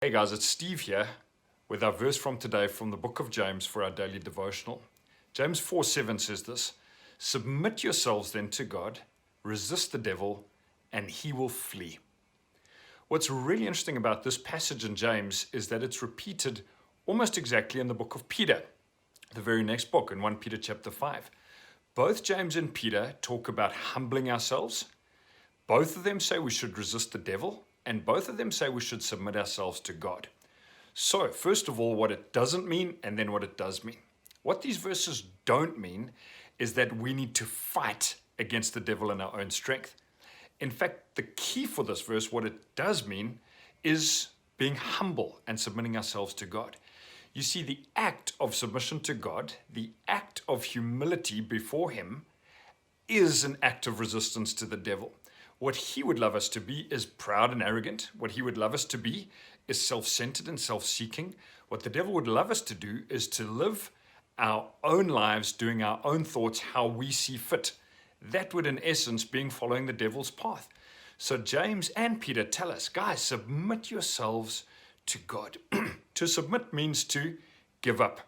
Hey guys, it's Steve here with our verse from today from the book of James for our daily devotional. James 4:7 says this: "Submit yourselves then to God, resist the devil, and he will flee." What's really interesting about this passage in James is that it's repeated almost exactly in the book of Peter, the very next book, in 1 Peter chapter 5. Both James and Peter talk about humbling ourselves. Both of them say we should resist the devil, and both of them say we should submit ourselves to God. So, first of all, what it doesn't mean, and then what it does mean. What these verses don't mean is that we need to fight against the devil in our own strength. In fact, the key for this verse, what it does mean, is being humble and submitting ourselves to God. You see, the act of submission to God, the act of humility before Him, is an act of resistance to the devil. What he would love us to be is proud and arrogant. What he would love us to be is self-centered and self-seeking. What the devil would love us to do is to live our own lives, doing our own thoughts, how we see fit. That would, in essence, be following the devil's path. So James and Peter tell us, guys, submit yourselves to God. To submit means to give up.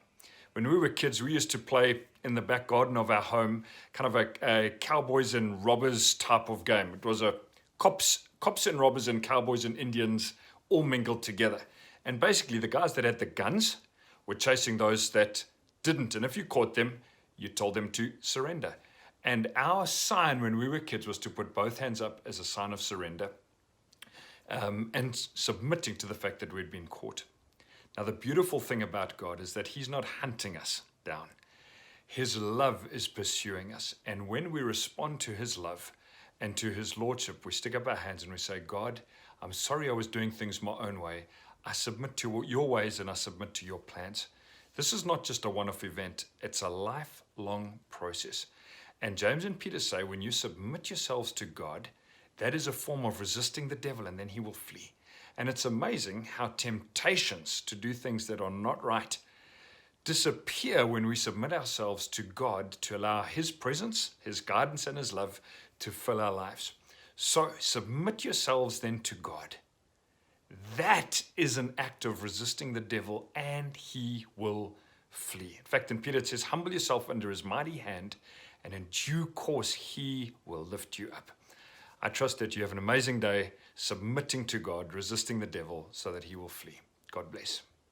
When we were kids, we used to play in the back garden of our home, kind of a cowboys and robbers type of game. It was a cops and robbers and cowboys and Indians all mingled together. And basically the guys that had the guns were chasing those that didn't. And if you caught them, you told them to surrender. And our sign when we were kids was to put both hands up as a sign of surrender and submitting to the fact that we'd been caught. Now, the beautiful thing about God is that He's not hunting us down. His love is pursuing us. And when we respond to His love and to His lordship, we stick up our hands and we say, God, I'm sorry I was doing things my own way. I submit to your ways and I submit to your plans. This is not just a one-off event. It's a lifelong process. And James and Peter say, when you submit yourselves to God, that is a form of resisting the devil, and then he will flee. And it's amazing how temptations to do things that are not right disappear when we submit ourselves to God to allow His presence, His guidance, and His love to fill our lives. So submit yourselves then to God. That is an act of resisting the devil, and he will flee. In fact, in Peter it says, humble yourself under His mighty hand, and in due course He will lift you up. I trust that you have an amazing day submitting to God, resisting the devil so that he will flee. God bless.